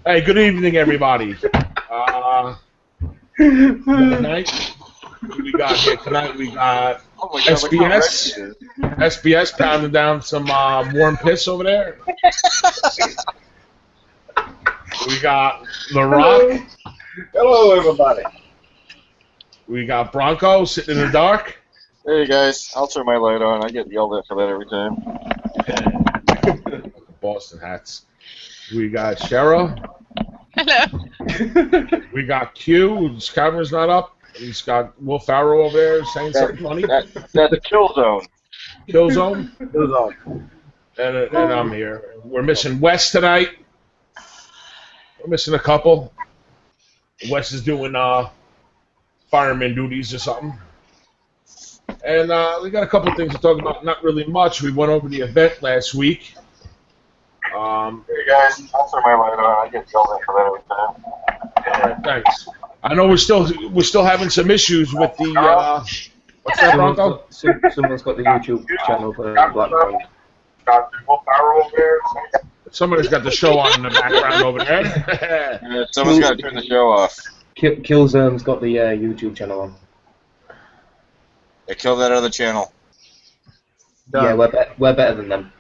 Hey, good evening, everybody. Tonight, what we got here tonight? We got SBS pounding down some warm piss over there. We got The Rock. Hello, everybody. We got Bronco sitting in the dark. Hey guys, I'll turn my light on. I get yelled at for that every time. Boston hats. We got Cheryl. Hello. We got Q, whose camera's not up. He's got Will Farrell over there saying something funny. That's the kill zone. Killzone. Killzone. And I'm here. We're missing Wes tonight. We're missing a couple. Wes is doing fireman duties or something. And we got a couple things to talk about. Not really much. We went over the event last week. Hey guys, I'll turn my light on. I get yelled at for that every time. All right, thanks. I know we're still having some issues with the what's that, Bronco? Someone's got the YouTube channel for Blackburn. Got Will Farrell over there. Somebody's got the show on in the background over there. Someone's got to turn the show off. Killzone's got the YouTube channel on. Yeah, kill that other channel. Yeah, we're better than them.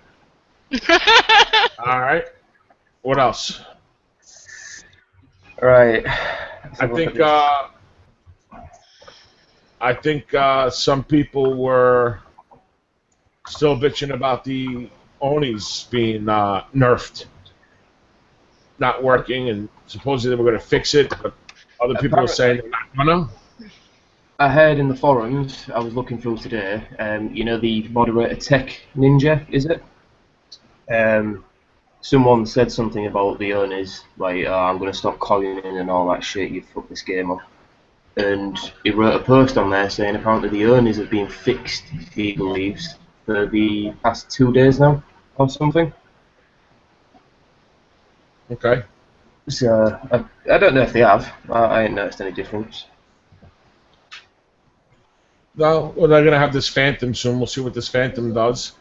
All right. What else? All right. I think some people were still bitching about the Onis being nerfed, not working, and supposedly they were going to fix it, but other people are saying they're not gonna. I heard in the forums, I was looking through today, you know the moderator Tech Ninja, is it? Someone said something about the owners, like, I'm going to stop coining and all that shit, you fucked this game up. And he wrote a post on there saying apparently the owners have been fixed, he believes, for the past 2 days now, or something. Okay. So, I don't know if they have. I ain't noticed any difference. No, well, they're going to have this Phantom soon. We'll see what this Phantom does.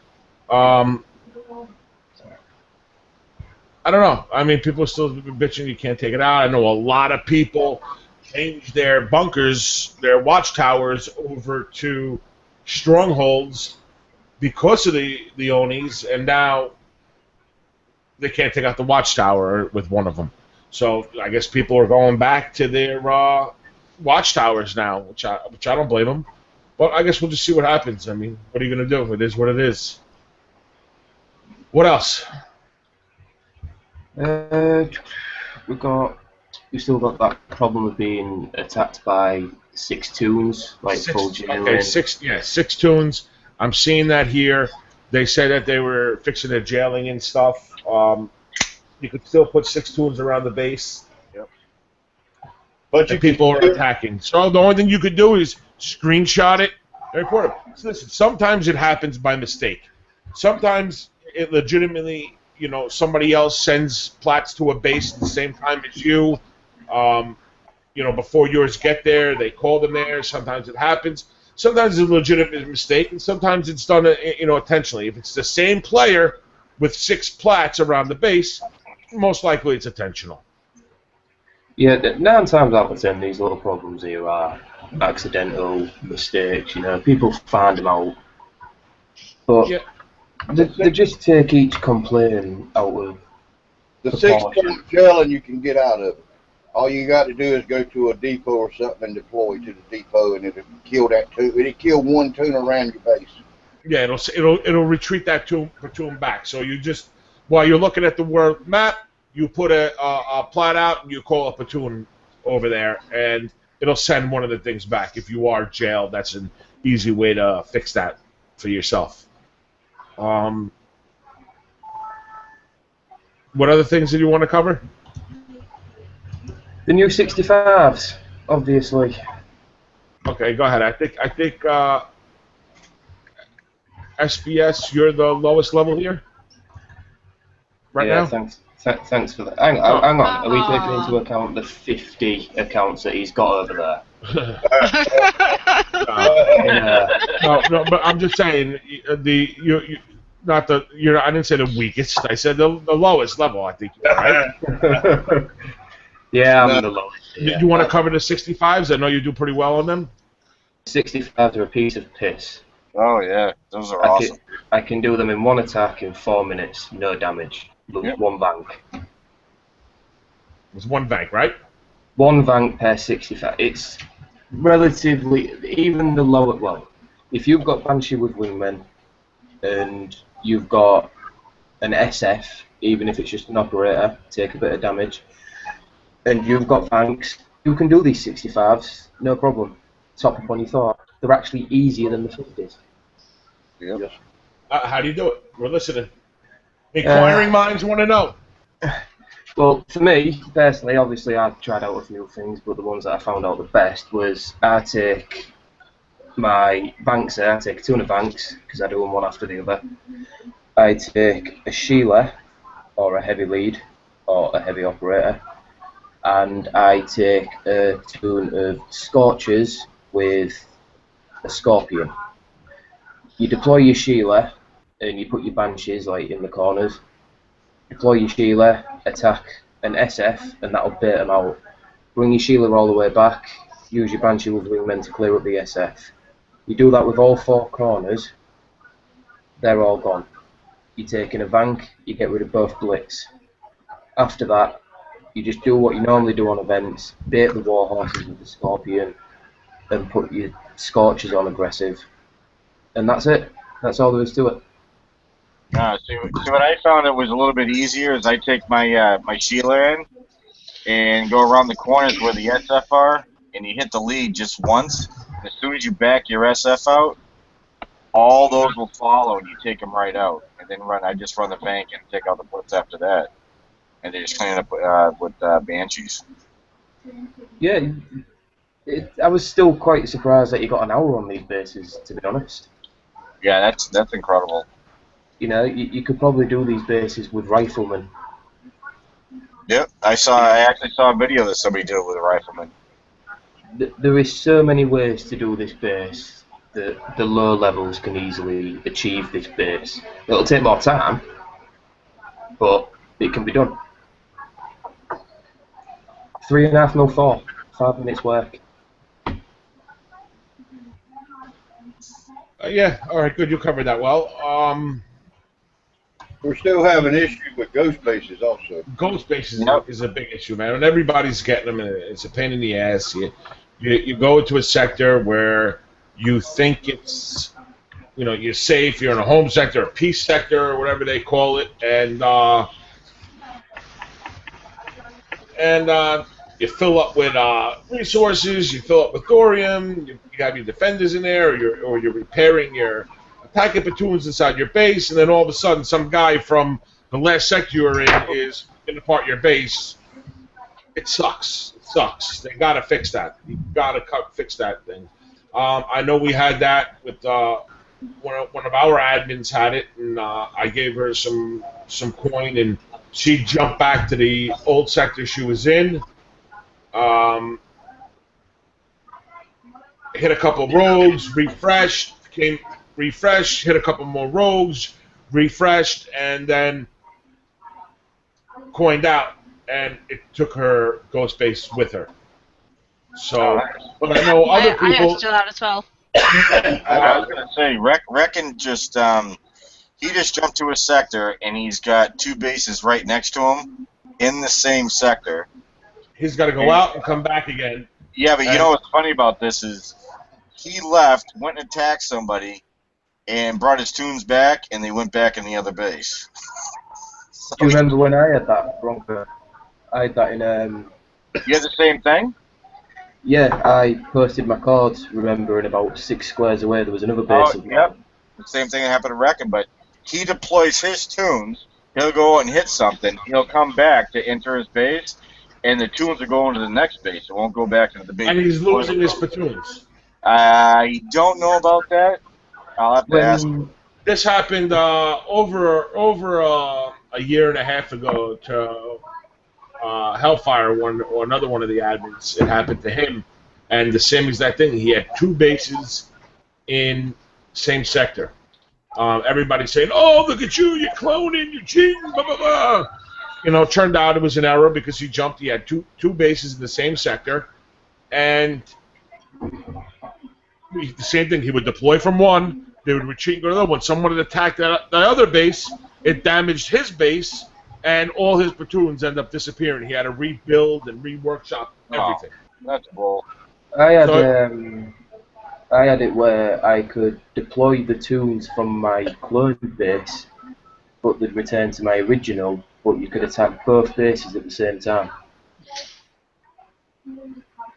I don't know. I mean, people are still bitching you can't take it out. I know a lot of people changed their bunkers, their watchtowers, over to strongholds because of the Onis, and now they can't take out the watchtower with one of them. So I guess people are going back to their watchtowers now, which I don't blame them. But I guess we'll just see what happens. I mean, what are you going to do? It is what it is. What else? We still got that problem of being attacked by 6 toons, like full jailing. Okay, 6 toons. I'm seeing that here. They said that they were fixing their jailing and stuff. You could still put 6 toons around the base. Yep. But people are attacking. So the only thing you could do is screenshot it and report it. So listen, sometimes it happens by mistake. Sometimes it legitimately, you know, somebody else sends plats to a base at the same time as you. You know, before yours get there, they call them there. Sometimes it happens. Sometimes it's a legitimate mistake, and sometimes it's done, you know, intentionally. If it's the same player with 6 plats around the base, most likely it's intentional. Yeah, 9 times out of 10, these little problems here are accidental mistakes. You know, people find them out, but yeah. They just take each complaint out of the 6-toon jailing you can get out of it. All you got to do is go to a depot or something and deploy to the depot, and it'll kill that toon. It'll kill 1 toon around your base. Yeah, it'll retreat that toon back. So you just, while you're looking at the world map, you put a plat out and you call a platoon over there, and it'll send one of the things back. If you are jailed, that's an easy way to fix that for yourself. What other things did you want to cover? The new 65s, obviously. Okay, go ahead. I think SBS, you're the lowest level here right now. Thanks for that. Hang on. Are we taking into account the 50 accounts that he's got over there? No, but I'm just saying I didn't say the weakest. I said the lowest level. I think, right? Yeah, I'm No. the lowest. Do Yeah. you want to cover the 65s? I know you do pretty well on them. 65s are a piece of piss. Oh yeah, those are I awesome. I can do them in one attack in 4 minutes, no damage. Lose Yep. one bank. It's one bank, right? One bank per 65. It's relatively, even the lower, well, if you've got Banshee with Wingmen and you've got an SF, even if it's just an operator, take a bit of damage, and you've got banks, you can do these 65s, no problem. Top up on your thought. They're actually easier than the 50s. Yep. How do you do it? We're listening. Inquiring minds want to know. Well, for me, personally, obviously I've tried out a few things, but the ones that I found out the best was I take my banks there, I take a ton of banks, because I do them one after the other. I take a Sheila, or a heavy lead, or a heavy operator, and I take a ton of Scorchers with a Scorpion. You deploy your Sheila, and you put your Banshees like in the corners. Deploy your Sheila, attack an SF, and that'll bait them out. Bring your Sheila all the way back, use your Banshee with Wingmen to clear up the SF. You do that with all 4 corners, they're all gone. You take in a bank, you get rid of both Blitz. After that, you just do what you normally do on events, bait the Warhorses with the Scorpion, and put your Scorchers on aggressive. And that's it. That's all there is to it. See what I found it was a little bit easier is I take my my Sheila in and go around the corners where the SF are, and you hit the lead just once. And as soon as you back your SF out, all those will follow, and you take them right out. And then I just run the bank and take out the Blitz after that, and they just clean it up with Banshees. Yeah, I was still quite surprised that you got an hour on these bases, to be honest. Yeah, that's incredible. You know, you could probably do these bases with riflemen. Yep, I actually saw a video that somebody did it with a rifleman. There is so many ways to do this base that the low levels can easily achieve this base. It'll take more time, but it can be done. 3.5 mil 4, 5 minutes work. Yeah, all right, good. You covered that well. We're still having issues with ghost bases also. Ghost bases Yep. is a big issue, man, and everybody's getting them, and it's a pain in the ass. You go into a sector where you think it's, you know, you're safe, you're in a home sector, a peace sector, or whatever they call it, and you fill up with resources, you fill up with thorium, you have your defenders in there, or you're repairing your attacking platoons inside your base, and then all of a sudden some guy from the last sector you're in is in a part of your base. It sucks. It sucks. They gotta fix that. You gotta fix that thing. I know we had that with one of our admins had it, and I gave her some coin, and she jumped back to the old sector she was in. Hit a couple of rogues, refreshed, hit a couple more rogues, refreshed, and then coined out, and it took her ghost base with her. So, but I know other I people. still out as well. I was gonna say, Reckon just he just jumped to a sector, and he's got 2 bases right next to him in the same sector. He's got to go out and come back again. Yeah, but you know what's funny about this is he left, went and attacked somebody, and brought his tunes back, and they went back in the other base. So Do you remember when I had that, Bronco? I had that in, you had the same thing? yeah, I posted my cards, remembering about 6 squares away there was another base of mine. Yep. The same thing that happened to Reckon, but he deploys his tunes, he'll go out and hit something, he'll come back to enter his base, and the tunes are going to the next base. It won't go back into the base. And he's losing his platoons. I don't know about that. I'll have to ask. This happened over a year and a half ago to Hellfire, or another one of the admins. It happened to him, and the same exact thing. He had 2 bases in same sector. Everybody's saying, "Oh, look at you! You're cloning! You're cheating!" Blah blah blah. turned out it was an error because he jumped. He had two bases in the same sector, and the same thing. He would deploy from one, they would retreat and go to the other one. Someone had attacked the other base. It damaged his base, and all his platoons end up disappearing. He had to rebuild and reworkshop everything. That's bull. I had it where I could deploy the tunes from my clone base, but they'd return to my original, but you could attack both bases at the same time.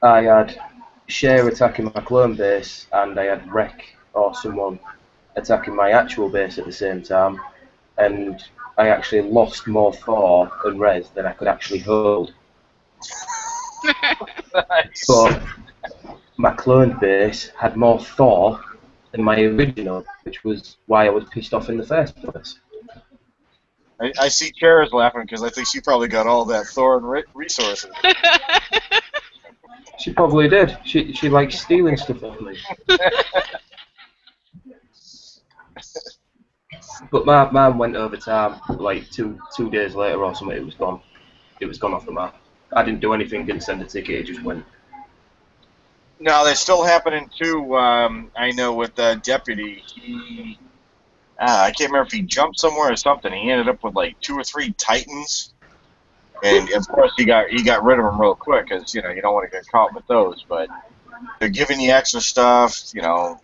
I had Share attacking my clone base, and I had Wreck or someone attacking my actual base at the same time, and I actually lost more Thor and Res than I could actually hold. Nice. But my clone base had more Thor than my original, which was why I was pissed off in the first place. I see Chara's laughing because I think she probably got all that Thor and resources. She probably did. She likes stealing stuff off me. But my man went over time, like two days later or something. It was gone. It was gone off the map. I didn't do anything. Didn't send a ticket. It just went. No, that's still happening too. I know with Deputy, he I can't remember if he jumped somewhere or something. He ended up with like 2 or 3 Titans, and of course he got rid of them real quick because you don't want to get caught with those. But they're giving you extra stuff.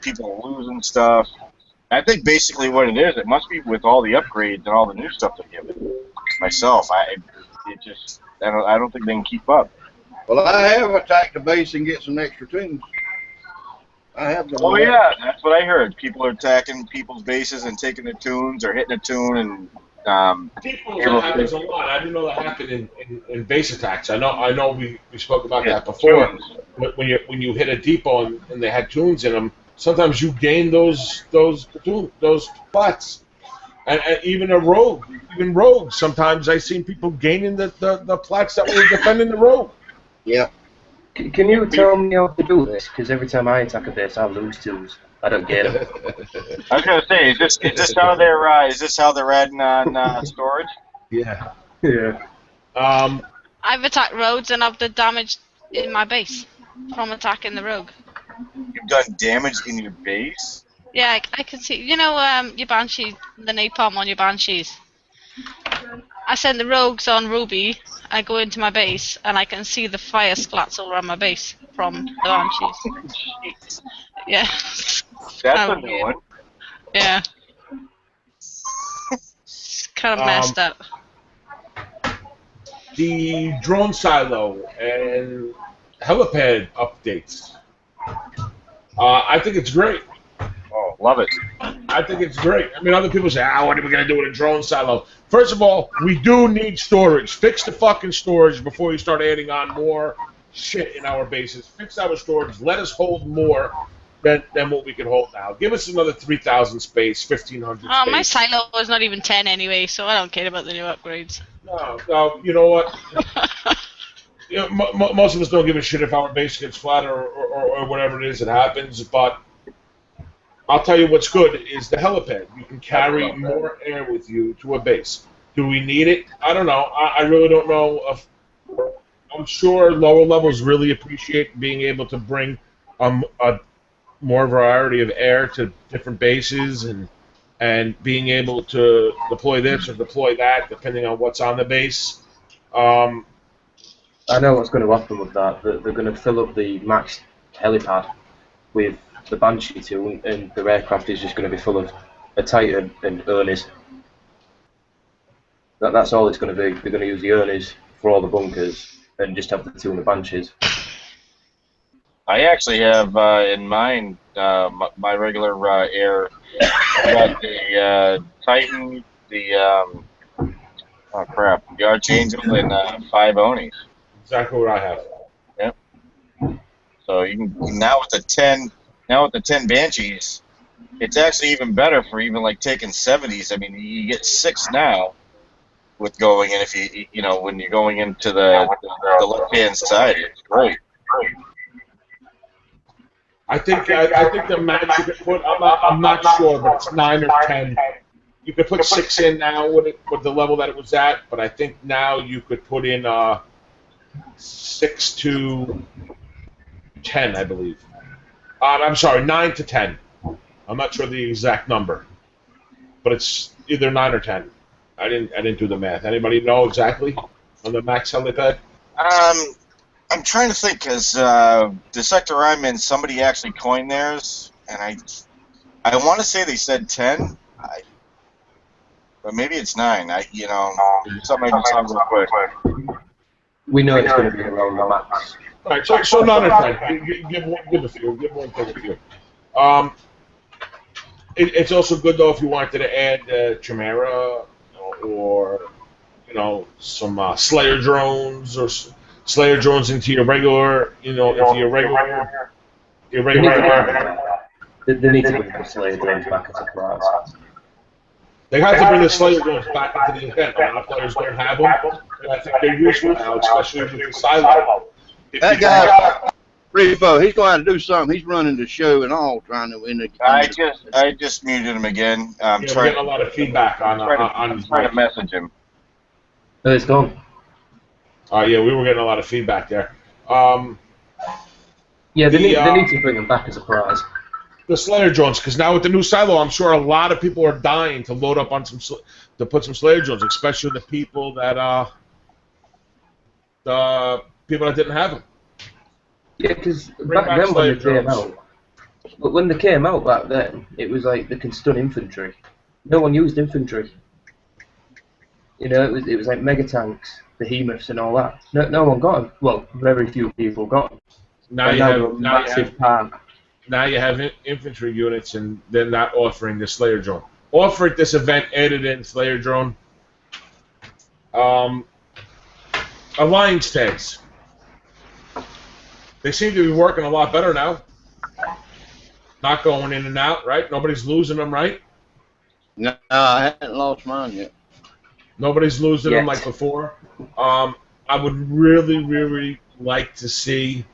People are losing stuff. I think basically what it is, it must be with all the upgrades and all the new stuff they're giving. Myself, I don't think they can keep up. Well, I have attacked the base and get some extra tunes. I have done Oh that. yeah, that's what I heard. People are attacking people's bases and taking the tunes or hitting a tune and. That happens a lot. I didn't know that happened in base attacks. I know we spoke about that before. When you hit a depot and they had tunes in them, sometimes you gain those plots. And even rogues. Sometimes I've seen people gaining the plots that were defending the rogue. Yeah. Can you tell me how to do this? Because every time I attack a base, I lose tunes. I don't get it. I was gonna say, is this how they're adding on storage? Yeah. Yeah. I've attacked roads and I've done damage in my base from attacking the rogue. You've done damage in your base? Yeah, I can see. Your Banshee, the napalm on your Banshees. I send the rogues on Ruby. I go into my base and I can see the fire splats all around my base from the Banshees. Yeah. That's a new one. Yeah. It's kind of messed up. The drone silo and helipad updates. I think it's great. Oh, love it. I think it's great. I mean, other people say, what are we going to do with a drone silo? First of all, we do need storage. Fix the fucking storage before you start adding on more shit in our bases. Fix our storage. Let us hold more than what we can hold now. Give us another 3,000 space, 1,500 space. Oh, my silo is not even 10 anyway, so I don't care about the new upgrades. No, you know what? Most of us don't give a shit if our base gets flat or whatever it is that happens, but I'll tell you what's good is the helipad. You can carry more air with you to a base. Do we need it? I don't know. I really don't know. I'm sure lower levels really appreciate being able to bring a more variety of air to different bases and being able to deploy this or deploy that depending on what's on the base. I know what's going to happen with that. They're going to fill up the max helipad with the Banshee too, and their aircraft is just going to be full of a Titan and Ernies. That's all it's going to be. They're going to use the Ernies for all the bunkers and just have the 2 and the Banshees. I actually have in mind my regular air. I got the Titan, the the Archangel, and 5 Onis. Exactly what I have. Yep. So you can now with the 10 Banshees, it's actually even better for even like taking 70s. I mean, you get 6 now with going in if you when you're going into the left hand side. It's great. I think the max you can put. I'm not sure, but it's 9 or 10. You could put 6 in now with the level that it was at, but I think now you could put in 6 to 10, I believe. I'm sorry, 9 to 10. I'm not sure the exact number, but it's either 9 or 10. I didn't do the math. Anybody know exactly on the max helipad? I'm trying to think, because the sector I'm in, somebody actually coined theirs, and I want to say they said 10, but maybe it's 9. Something I just saw real quick. We know it's going to be around the max. All right, so 9 or 10. Give a few. Give one thing a few. It's also good though if you wanted to add Chimera or some Slayer drones or Slayer drones into your regular They need to bring the Slayer drones back as a class. They have to bring the Slayer drones back into the event. A lot of players don't have them, and I think they're useful now, especially with the silo. That guy, Repo, he's going to do something. He's running the show and all, trying to win the. I just muted him again. We're getting a lot of feedback on trying to message him. Oh, it's gone. Yeah, we were getting a lot of feedback there. Yeah, they need to bring them back as a prize. The Slayer drones, because now with the new silo, I'm sure a lot of people are dying to load up on to put some Slayer drones, especially the people that didn't have them. Yeah, because back then when they came out back then, it was like they can stun infantry. No one used infantry. It was like mega tanks, behemoths, and all that. No one got them. Well, very few people got them. Now you have infantry units, and they're not offering the Slayer drone. Offer at this event, added in Slayer drone. Alliance tags. They seem to be working a lot better now. Not going in and out, right? Nobody's losing them, right? No, I haven't lost mine yet. Nobody's losing them like before. I would really, really like to see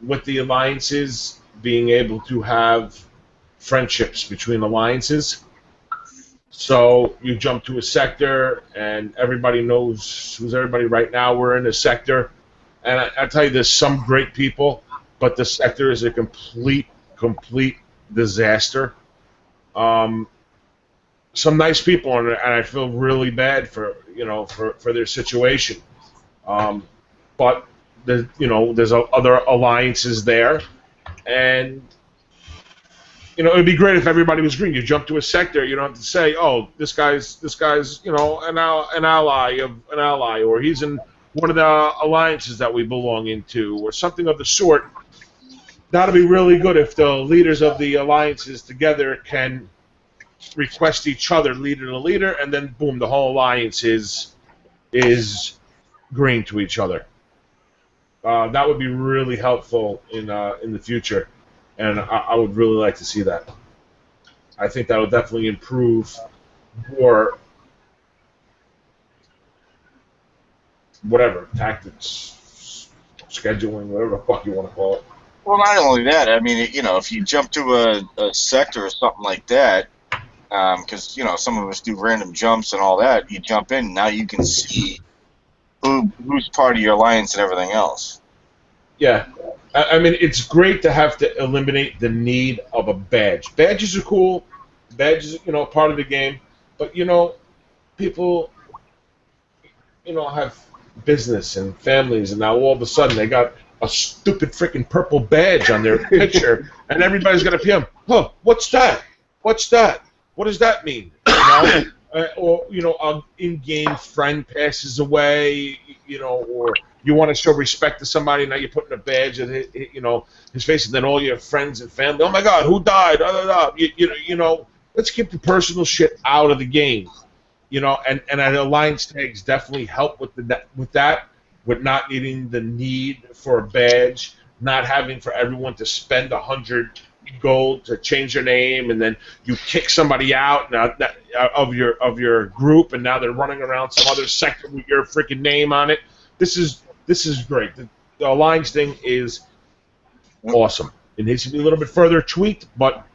with the alliances being able to have friendships between alliances. So you jump to a sector, and everybody knows who's everybody right now. We're in a sector, and I tell you, there's some great people, but the sector is a complete disaster. Some nice people, and I feel really bad for their situation. But there's other alliances there, and it'd be great if everybody was green. You jump to a sector, you don't have to say, "Oh, this guy's an ally, or he's in one of the alliances that we belong into, or something of the sort." That'd be really good if the leaders of the alliances together can request each other leader to leader, and then boom, the whole alliance is green to each other. That would be really helpful in the future, and I would really like to see that. I think that would definitely improve war, whatever, tactics, scheduling, whatever the fuck you want to call it. Well, not only that, I mean, if you jump to a sector or something like that, because some of us do random jumps and all that, you jump in, now you can see who's part of your alliance and everything else. Yeah, I mean, it's great to have to eliminate the need of a badge. Badges are cool. Badges, part of the game. But people, have business and families, and now all of a sudden they got a stupid freaking purple badge on their picture, and everybody's got to PM. Huh? What's that? What's that? What does that mean? Or an in-game friend passes away, or you want to show respect to somebody, now you're putting a badge in his face, and then all your friends and family, oh my God, who died? Let's keep the personal shit out of the game, and alliance tags definitely help with that, with not needing the need for a badge, not having for everyone to spend 100 gold to change their name, and then you kick somebody out of your group, and now they're running around some other sector with your freaking name on it. This is great. The alliance thing is awesome. It needs to be a little bit further tweaked, but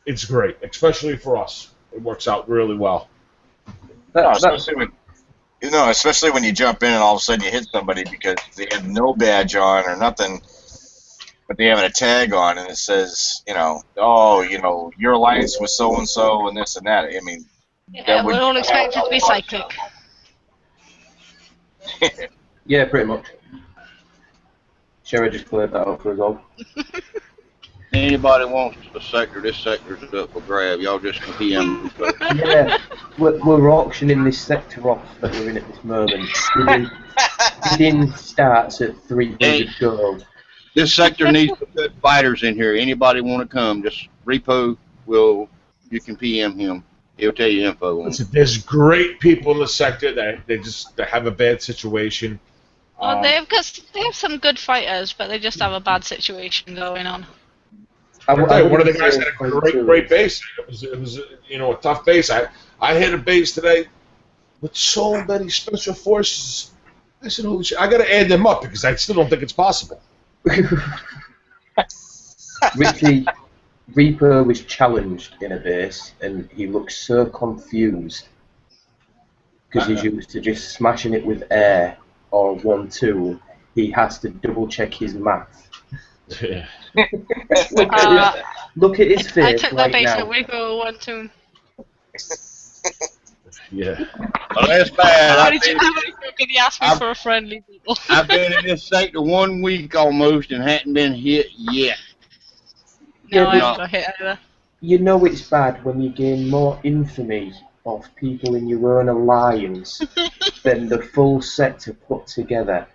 it's great, especially for us. It works out really well. No, especially when you jump in and all of a sudden you hit somebody because they have no badge on or nothing, but they have a tag on and it says, your alliance with so and so and this and that. I mean, Yeah, we're all expected to be psychic. Yeah, pretty much. Sherry just cleared that up for us all. Anybody wants a sector, this sector's up for grab. Y'all just PM. Yeah, we're auctioning this sector off that we're in at this moment. Bidding starts at 300 gold. This sector needs some good fighters in here. Anybody want to come? Just Repo you can PM him. He'll tell you info on it. Listen, there's great people in the sector that they have a bad situation. Well, they have some good fighters, but they just have a bad situation going on. One of the guys had a great base. It was a tough base. I hit a base today with so many special forces. I said, holy shit, I got to add them up because I still don't think it's possible. Richie, Reaper was challenged in a base, and he looked so confused because he's used to just smashing it with air or 1-2. He has to double check his math. Yeah. Look at his face I took that base now. at Waco 1-2. Yeah. Well, that's bad. How many did he ask me for a friendly people? I've been in this sector 1 week almost and hadn't been hit yet. No, I no. haven't got hit either. You know it's bad when you gain more infamy of people in your own alliance than the full sector put together,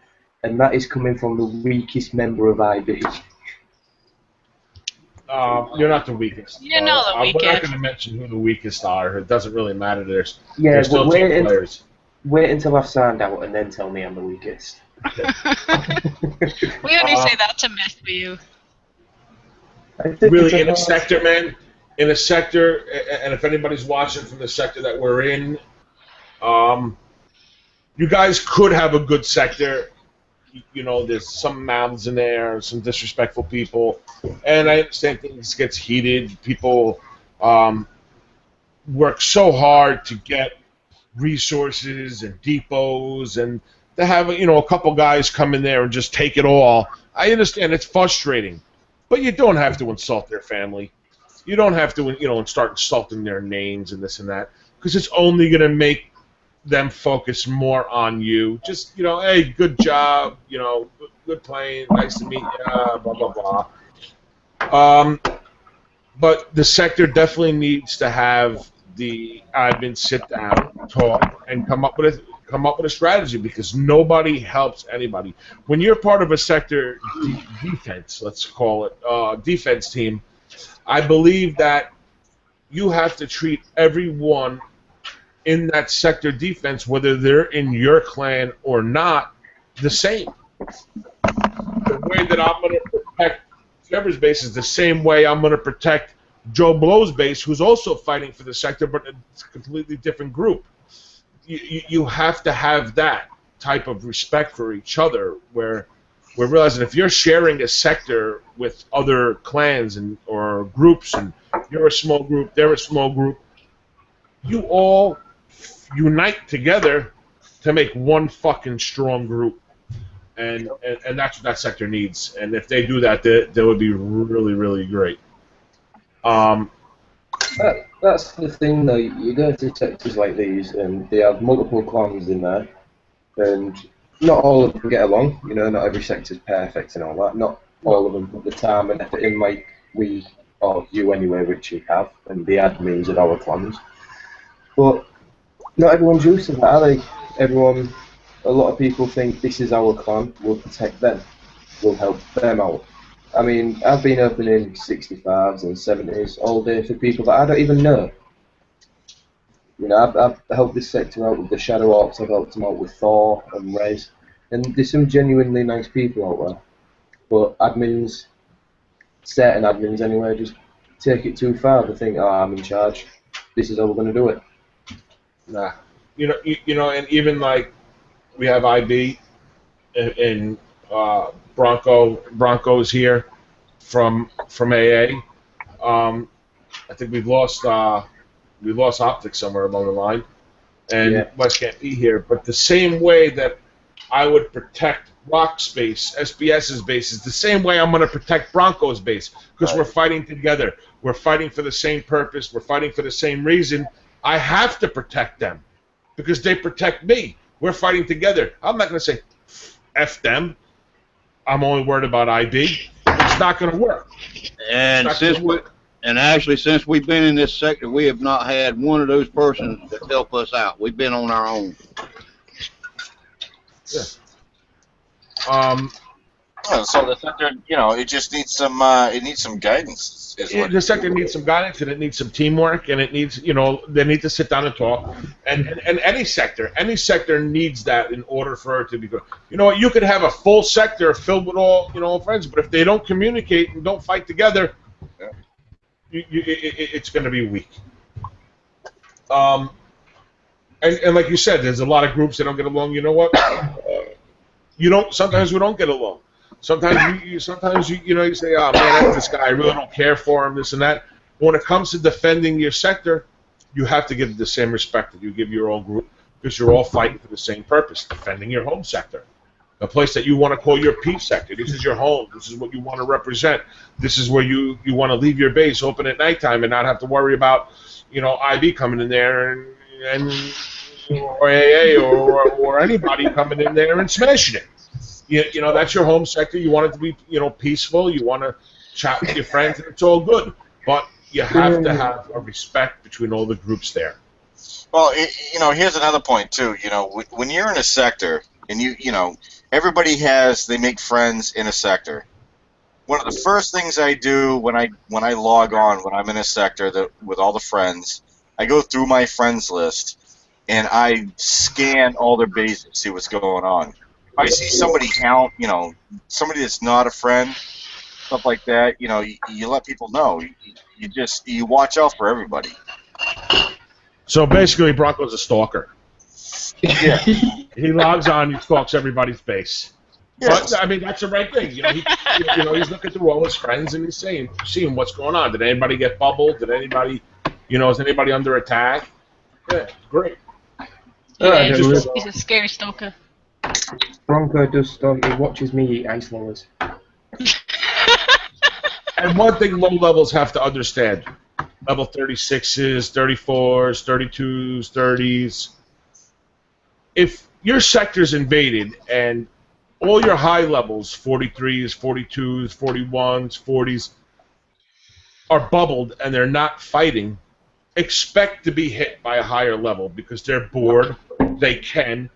and that is coming from the weakest member of IB. You're not the weakest. You're not the We're not weakest. going to mention who the weakest are. It doesn't really matter. They're Yeah, still but team players. wait until I've signed out and then tell me I'm the weakest. We only say that to mess with you. Really, in a sector, man, in a sector, and if anybody's watching from the sector that we're in, you guys could have a good sector. There's some mouths in there, some disrespectful people, and I understand things gets heated. People work so hard to get resources and depots, and to have a couple guys come in there and just take it all. I understand it's frustrating, but you don't have to insult their family. You don't have to start insulting their names and this and that, because it's only going to make them focus more on you. Just, hey, good job, good playing, nice to meet you, blah, blah, blah. But the sector definitely needs to have the admin sit down, talk, and come up with a strategy, because nobody helps anybody. When you're part of a sector defense, let's call it, defense team, I believe that you have to treat everyone in that sector defense, whether they're in your clan or not, the same. The way that I'm going to protect Trevor's base is the same way I'm going to protect Joe Blow's base, who's also fighting for the sector, but it's a completely different group. You have to have that type of respect for each other, where we're realizing if you're sharing a sector with other clans or groups, and you're a small group, they're a small group, you all unite together to make one fucking strong group, and that's what that sector needs. And if they do that, they would be really, really great. That's the thing, though. You go to sectors like these, and they have multiple clans in there, and not all of them get along. Not every sector's perfect and all that. Not all of them put the time and effort in, like we, or you anyway, Richie, have, and the admins of our clans. But not everyone's used to that, are they? A lot of people think this is our clan, we'll protect them, we'll help them out. I mean, I've been opening 65s and 70s all day for people that I don't even know. I've helped this sector out with the Shadow Orcs, I've helped them out with Thor and Rez, and there's some genuinely nice people out there. But admins, certain admins anyway, just take it too far. They think, I'm in charge, this is how we're going to do it. Nah, and even like we have IB and Bronco's here from AA. I think we've lost optics somewhere along the line, and Yeah. Wes can't be here. But the same way that I would protect Rock's base, SBS's base, is the same way I'm going to protect Bronco's base, because Right. we're fighting together. We're fighting for the same purpose. We're fighting for the same reason. I have to protect them because they protect me. We're fighting together. I'm not going to say F them. I'm only worried about IB. It's not going to work. And It's not gonna since we, work. and actually, since we've been in this sector, we have not had one of those persons that help us out. We've been on our own. So the sector, it just needs some guidance. Is what The sector needs some guidance, and it needs some teamwork, and it needs, they need to sit down and talk. And any sector needs that in order for it to be good. You know what? You could have a full sector filled with all, friends, but if they don't communicate and don't fight together, it's going to be weak. And like you said, there's a lot of groups that don't get along. You know what? Sometimes we don't get along. Sometimes you say, oh man, that's this guy. I really don't care for him, this and that. When it comes to defending your sector, you have to give the same respect that you give your own group, because you're all fighting for the same purpose, defending your home sector. A place that you want to call your peace sector. This is your home. This is what you want to represent. This is where you want to leave your base open at nighttime and not have to worry about, IB coming in there and or AA or anybody coming in there and smashing it. That's your home sector. You want it to be, peaceful. You want to chat with your friends, and it's all good. But you have to have a respect between all the groups there. Well, here's another point too. When you're in a sector and everybody they make friends in a sector. One of the first things I do when I log on, when I'm in a sector with all the friends, I go through my friends list and I scan all their bases, see what's going on. If I see somebody somebody that's not a friend, stuff like that, you let people know. You watch out for everybody. So basically, Bronco's a stalker. Yeah. He logs on, he stalks everybody's base. Yes. But I mean, that's the right thing. He's looking through all his friends and he's seeing what's going on. Did anybody get bubbled? Did anybody, is anybody under attack? Yeah, great. Yeah, just- he's a scary stalker. Bronco does stalk. He watches me eat ice lollies. And one thing low levels have to understand: level 36s, 34s, 32s, 30s. If your sector's invaded and all your high levels, 43s, 42s, 41s, 40s, are bubbled and they're not fighting, expect to be hit by a higher level because they're bored. They can.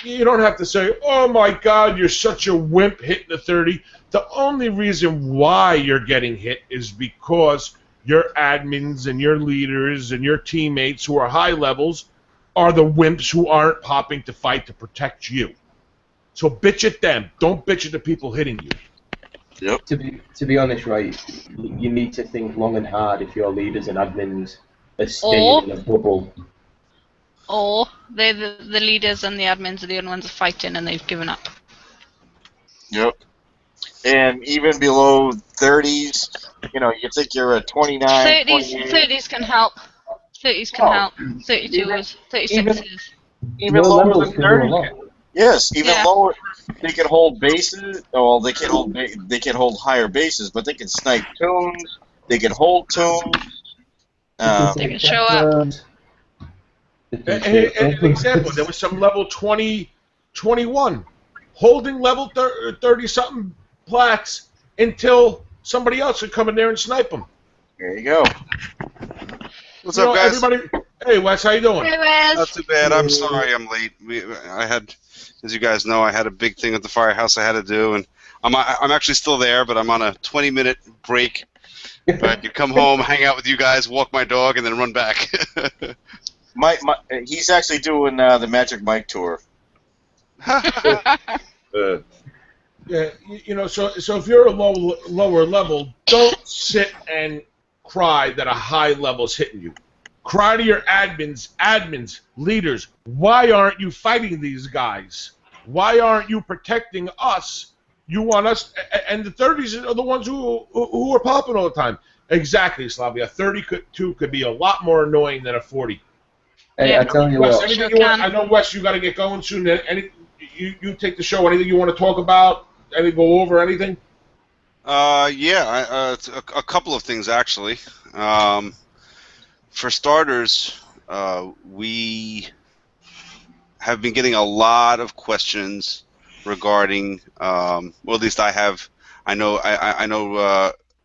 You don't have to say, oh my God, you're such a wimp hitting the 30. The only reason why you're getting hit is because your admins and your leaders and your teammates who are high levels are the wimps who aren't popping to fight to protect you. So bitch at them. Don't bitch at the people hitting you. Yep. To be honest, right, you need to think long and hard if your leaders and admins are staying in a bubble. Or they're the leaders and the admins are the only ones that are fighting and they've given up. Yep. And even below 30s, you think you're a 29, 30s can help. 30s can help. 32s, 36s. even Low lower levels than can do a 30. lot. Yes, even Yeah. lower. They can hold bases. Well, they can hold higher bases, but they can snipe tunes. They can hold tunes. They can show up. An example, there was some level 20, 21, holding level 30-something plats until somebody else would come in there and snipe them. There you go. What's up, guys? Everybody, hey, Wes, how you doing? Hey, Wes. Not too bad. I'm sorry I'm late. I had, as you guys know, I had a big thing at the firehouse I had to do, and I'm actually still there, but I'm on a 20-minute break. But I could come home, hang out with you guys, walk my dog, and then run back. He's actually doing the Magic Mike tour. Yeah, so if you're a lower level, don't sit and cry that a high level's hitting you. Cry to your admins, leaders. Why aren't you fighting these guys? Why aren't you protecting us? You want us, and the 30s are the ones who are popping all the time. Exactly, Slavia. 32 could be a lot more annoying than a 40. Hey, Yeah. I tell you Wes, what. anything Sure you want? can. I know, Wes, you got to get going soon. You take the show. Anything you want to talk about? Go over anything? Yeah, it's a couple of things actually. For starters, we have been getting a lot of questions regarding. Well, at least I have. I know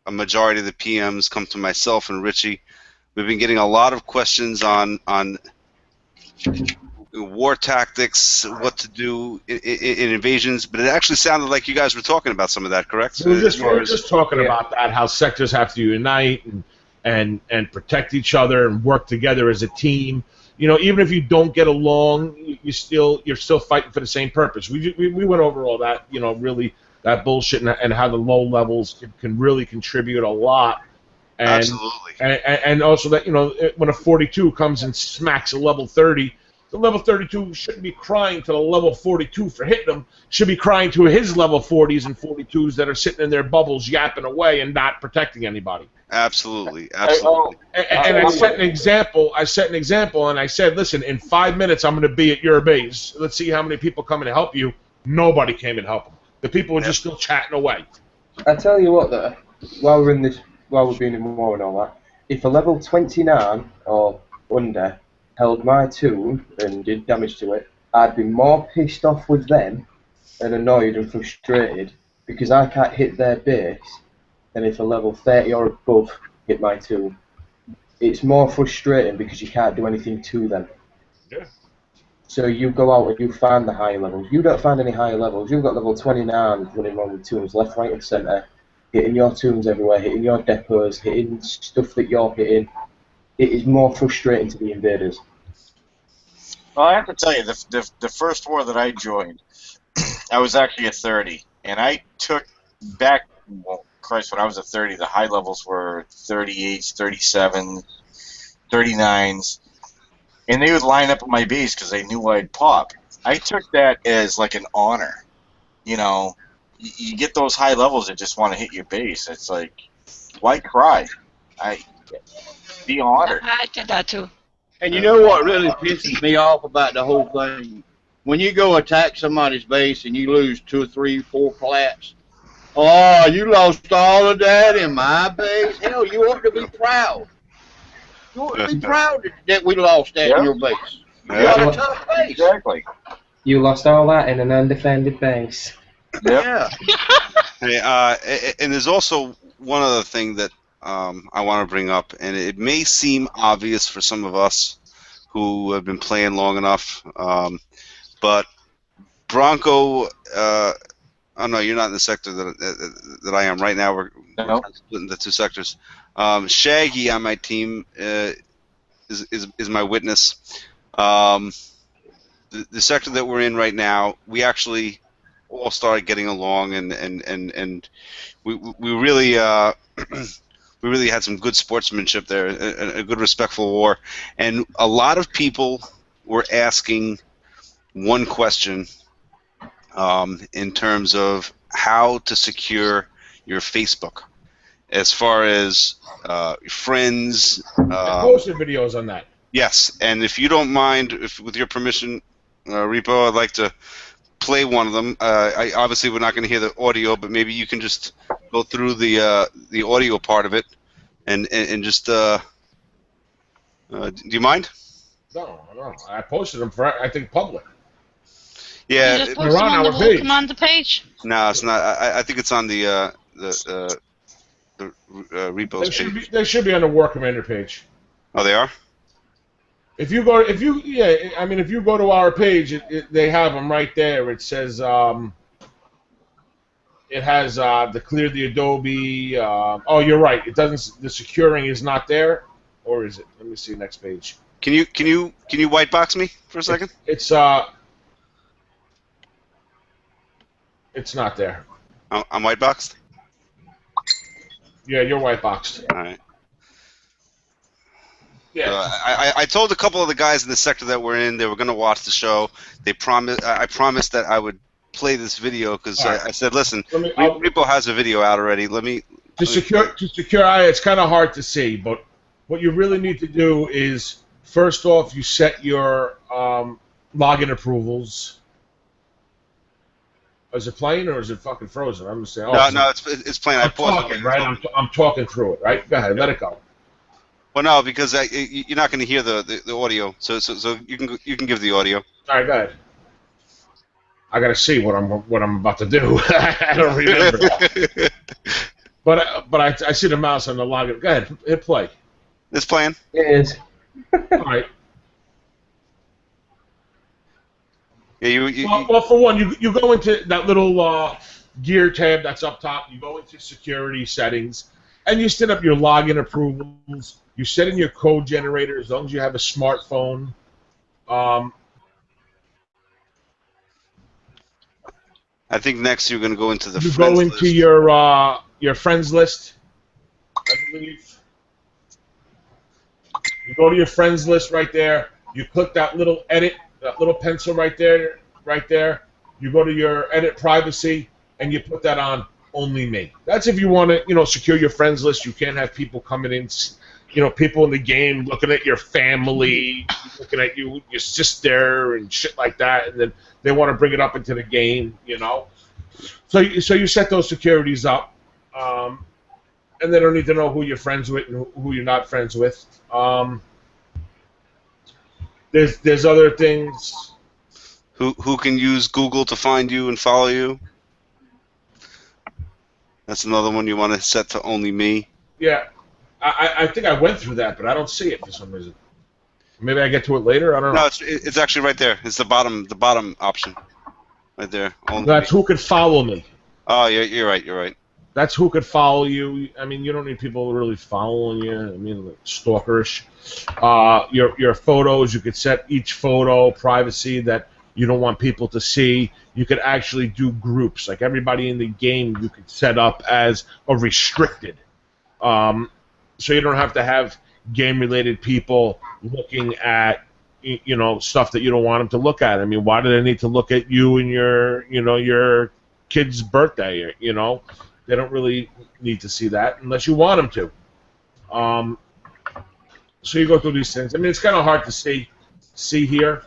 a majority of the PMs come to myself and Richie. We've been getting a lot of questions on war tactics, what to do in invasions, but it actually sounded like you guys were talking about some of that, correct? We were just talking Yeah. about that, how sectors have to unite and protect each other and work together as a team. Even if you don't get along, you're still fighting for the same purpose. We went over all that, really that bullshit and how the low levels can really contribute a lot. And, Absolutely. And also that when a 42 comes and smacks a level 30. The level 32 shouldn't be crying to the level 42 for hitting them. Should be crying to his level 40s and 42s that are sitting in their bubbles yapping away and not protecting anybody. Absolutely. And I set an example. And I said, listen, in 5 minutes I'm going to be at your base. Let's see how many people come in to help you. Nobody came and helped them. The people were just still chatting away. I tell you what, though, while we've been in war and all that, if a level 29 or under held my tune and did damage to it, I'd be more pissed off with them and annoyed and frustrated because I can't hit their base than if a level 30 or above hit my tune. It's more frustrating because you can't do anything to them. Yeah. So you go out and you find the higher levels. You don't find any higher levels. You've got level 29 running around with tunes left, right and centre, hitting your tunes everywhere, hitting your depots, hitting stuff that you're hitting. It is more frustrating to the invaders. Well, I have to tell you, the first war that I joined, I was actually at 30, and I took back, well, Christ, when I was at 30, the high levels were 38s, 37s, 39s, and they would line up at my base because they knew I'd pop. I took that as like an honor. You get those high levels that just want to hit your base. It's like, why cry? Be honored. I did that too. And you know what really pisses me off about the whole thing? When you go attack somebody's base and you lose 2 or 3, 4 plats, oh, you lost all of that in my base? Hell, you ought to be proud. You ought to be proud that we lost that in your base. You got a tough base. Exactly. You lost all that in an undefended base. Yeah. Hey, and there's also one other thing that I want to bring up, and it may seem obvious for some of us who have been playing long enough, but Bronco, oh no, you're not in the sector that I am right now. We're splitting the 2 sectors. Shaggy on my team is my witness. The sector that we're in right now, we actually all started getting along, and we really we really had some good sportsmanship there, a good respectful war, and a lot of people were asking one question in terms of how to secure your Facebook, as far as friends. I posted videos on that. Yes, and if you don't mind, with your permission, Repo, I'd like to play one of them. Obviously, we're not going to hear the audio, but maybe you can just go through the audio part of it, and just do you mind? No. I posted them for, I think, public. Yeah, You just they're post them on on our the page. commander page. no, it's not. I think it's on the Repo's page. They should be on the War Commander page. Oh, they are. If you go to our page, they have them right there. It says it has the clear the Adobe. Oh, you're right. It doesn't. The securing is not there, or is it? Let me see next page. Can you white box me for a second? It's not there. I'm white boxed. Yeah, you're white boxed. All right. Yeah. I told a couple of the guys in the sector that we're in they were going to watch the show. I promised that I would play this video because All right. I said, listen, Let me- Repo has a video out already. Let me To secure, it's kind of hard to see, but what you really need to do is, first off, you set your login approvals. Is it playing or is it fucking frozen? I'm just saying. No, it's playing. I'm talking, right? I'm talking through it, right? Go ahead, let it go. Well, no, because you're not going to hear the audio, so you can give the audio. All right, go ahead. I gotta see what I'm about to do. I don't remember. But I see the mouse on the login. Go ahead, hit play. It's playing. It is. All right. Yeah, Well, for one, you go into that little gear tab that's up top. You go into security settings, and you set up your login approvals. You set in your code generator as long as you have a smartphone. I think next you're going to go into the You friends go into list. your friends list, I believe. You go to your friends list right there. You click that little edit, that little pencil right there, You go to your edit privacy, and you put that on only me. That's if you want to, secure your friends list. You can't have people coming in, people in the game looking at your family, looking at your sister and shit like that, and then they want to bring it up into the game, So you set those securities up, and they don't need to know who you're friends with and who you're not friends with. There's other things. Who can use Google to find you and follow you? That's another one you want to set to only me. Yeah, I think I went through that, but I don't see it for some reason. Maybe I get to it later. I don't know. No, it's actually right there. It's the bottom option, right there. Only That's me. who could follow me. Oh, you're right. You're right. That's who could follow you. I mean, you don't need people really following you. I mean, like stalkerish. Your photos, you could set each photo privacy that you don't want people to see. You could actually do groups. Like everybody in the game, you could set up as a restricted. So you don't have to have game-related people looking at, stuff that you don't want them to look at. I mean, why do they need to look at you and your kid's birthday? They don't really need to see that unless you want them to. So you go through these things. I mean, it's kind of hard to see here.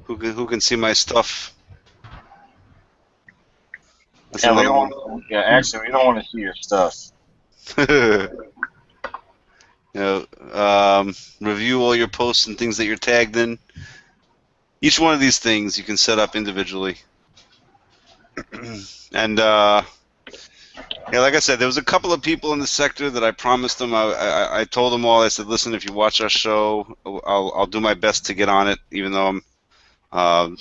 Who can see my stuff? That's Yeah, another one. actually, we don't want to see your stuff. Review all your posts and things that you're tagged in. Each one of these things you can set up individually. And like I said, there was a couple of people in the sector that I promised them. I told them all. I said, listen, if you watch our show, I'll do my best to get on it, even though I'm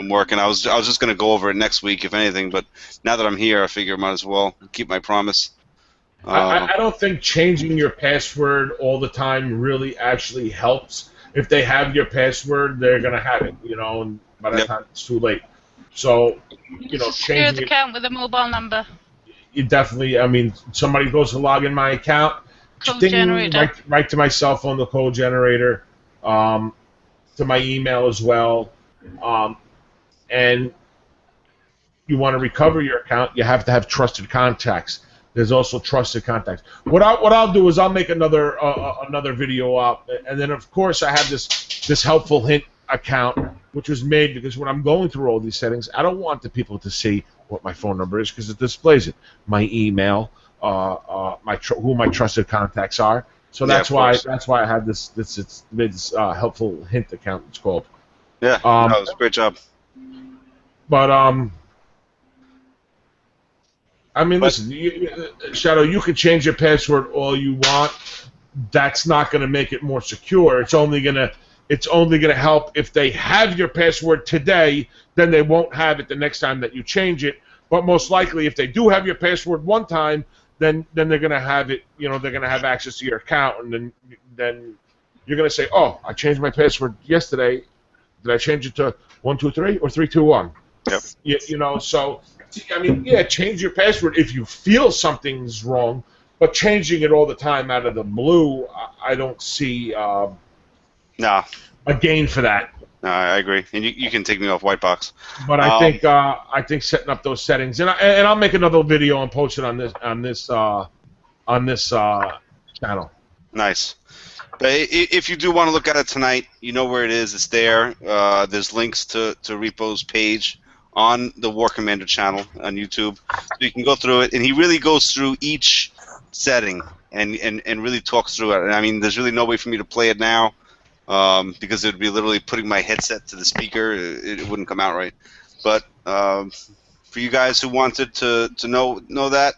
working. I was just going to go over it next week, if anything. But now that I'm here, I figure I might as well keep my promise. I don't think changing your password all the time really actually helps. If they have your password, they're going to have it, and by that time it's too late. So, Secure changing the it, account with a mobile number. you definitely, somebody goes to log in my account, Code ding, generator. right to my cell phone, the code generator, to my email as well, and you want to recover your account, you have to have trusted contacts. There's also trusted contacts. What I'll do is I'll make another video up, and then of course I have this helpful hint account, which was made because when I'm going through all these settings, I don't want the people to see what my phone number is because it displays it, my email, who my trusted contacts are. So that's why I have this helpful hint account. It's called. Yeah, that was a great job. But listen, Shadow, you can change your password all you want. That's not going to make it more secure. It's only gonna help if they have your password today. Then they won't have it the next time that you change it. But most likely, if they do have your password one time, then they're going to have it. They're going to have access to your account, and then you're going to say, "Oh, I changed my password yesterday. Did I change it to 123 or 321?" Yep. So. Change your password if you feel something's wrong, but changing it all the time out of the blue, I don't see a gain for that. No, I agree, and you can take me off white box. But I think setting up those settings, and I'll make another video and post it on this channel. Nice. But if you do want to look at it tonight, you know where it is. It's there. There's links to Repo's page on the War Commander channel on YouTube, so you can go through it. And he really goes through each setting and really talks through it. And I mean, there's really no way for me to play it now because it would be literally putting my headset to the speaker. It wouldn't come out right. But for you guys who wanted to know that,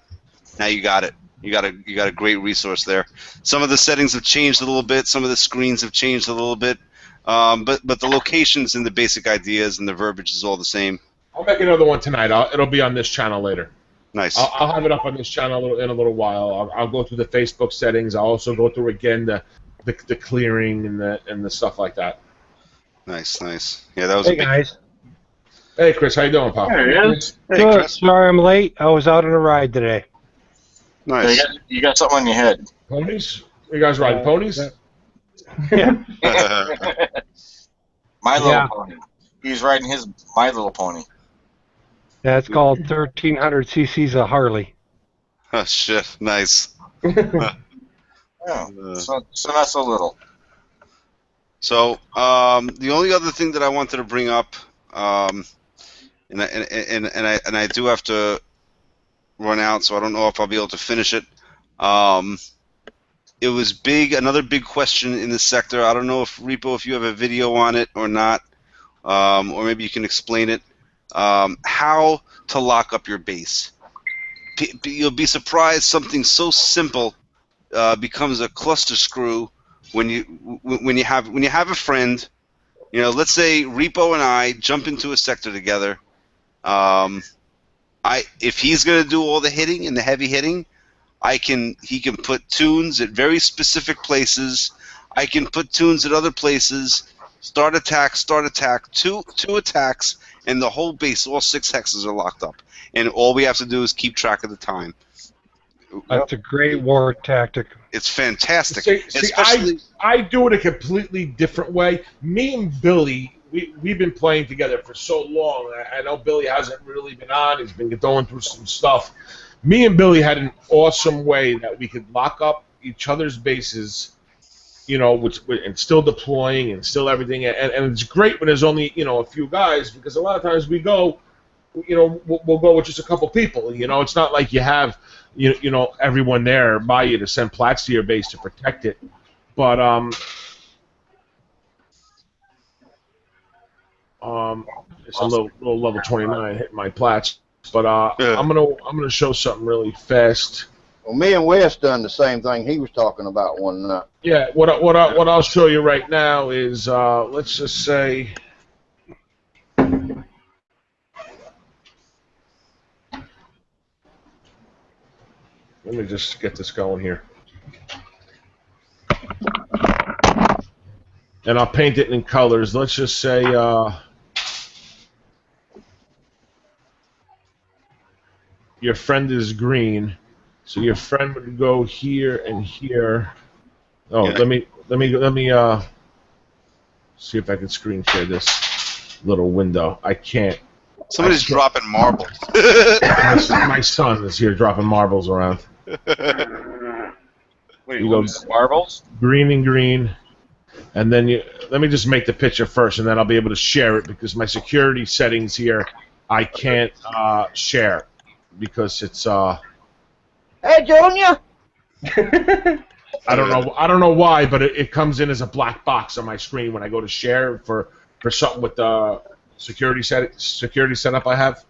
now you got it. You got a great resource there. Some of the settings have changed a little bit. Some of the screens have changed a little bit. But the locations and the basic ideas and the verbiage is all the same. I'll make another one tonight. It'll be on this channel later. Nice. I'll have it up on this channel in a little while. I'll go through the Facebook settings. I'll also go through again the clearing and the stuff like that. Nice. Yeah, that was. Hey guys. Hey Chris, how you doing, pal? There he is. Hey, Good. Chris. Sorry I'm late. I was out on a ride today. Nice. You got something on your head. Ponies? You guys riding ponies? Yeah. My Little Yeah. Pony. He's riding his My Little Pony. Yeah, it's called 1300 cc's of Harley. Oh shit! Nice. Yeah. So not so little. So the only other thing that I wanted to bring up, and I do have to run out, so I don't know if I'll be able to finish it. It was big. Another big question in this sector. I don't know if Repo, if you have a video on it or not, or maybe you can explain it. How to lock up your base. You'll be surprised something so simple becomes a cluster screw when you have a friend. You know, let's say Repo and I jump into a sector together. If he's gonna do all the hitting and the heavy hitting, he can put tunes at very specific places. I can put tunes at other places. Start attack, two attacks, and the whole base, all 6 hexes are locked up. And all we have to do is keep track of the time. That's a great war tactic. It's fantastic. See, Especially, I do it a completely different way. Me and Billy, we've been playing together for so long. I know Billy hasn't really been on. He's been going through some stuff. Me and Billy had an awesome way that we could lock up each other's bases, you know, and still deploying and still everything. And it's great when there's only, you know, a few guys, because a lot of times we go, you know, we'll go with just a couple people. You know, it's not like you have, you know, everyone there by you to send plats to your base to protect it. But it's a little level 29 hitting my plats. But Yeah. I'm gonna show something really fast. Well, me and Wes done the same thing he was talking about one night. Yeah, what I'll show you right now is let's just say. Let me just get this going here. And I'll paint it in colors. Let's just say your friend is green, so your friend would go here and here. Oh, Yeah. let me see if I can screen share this little window. I can't. somebody's dropping marbles. My son is here dropping marbles around. Wait, You go- marbles? Green and green, and then let me just make the picture first, and then I'll be able to share it, because my security settings here I can't share because it's Hey, Junior! I don't know why, but it comes in as a black box on my screen when I go to share for something with the security setup I have.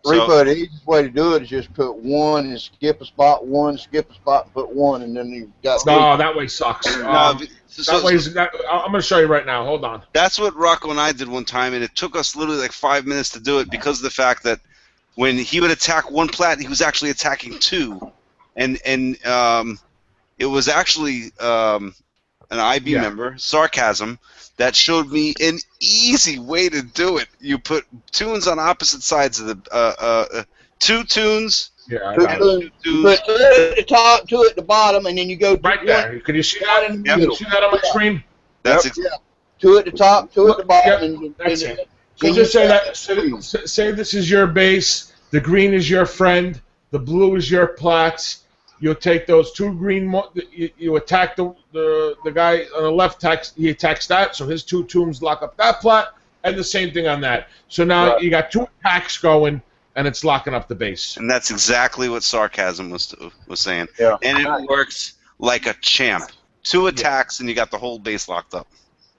Repo, the easiest way to do it is just put 1 and skip a spot, 1, skip a spot, and put 1, and then you've got. No, that way sucks. No, That way I'm going to show you right now. Hold on. That's what Rocco and I did one time, and it took us literally like 5 minutes to do it because of the fact that when he would attack one plat, he was actually attacking 2, and it was actually an IB member, Sarcasm, that showed me an easy way to do it. You put tunes on opposite sides of the 2 tunes. Yeah, I Put got it. 2 you put 2 at the top, 2 at the bottom, and then you go Right there. Can you see that? in the Can you middle. see that on my screen? That's Yeah. two at the top, two at the bottom. Yep, And that's and- it. So just say that. Say this is your base. The green is your friend. The blue is your plats. You'll take those two green. You attack the guy on the left. He attacks that. So his two tombs lock up that plat, and the same thing on that. So now you got two attacks going, and it's locking up the base. And that's exactly what Sarcasm was saying. Yeah. And it works like a champ. Two attacks, and you got the whole base locked up.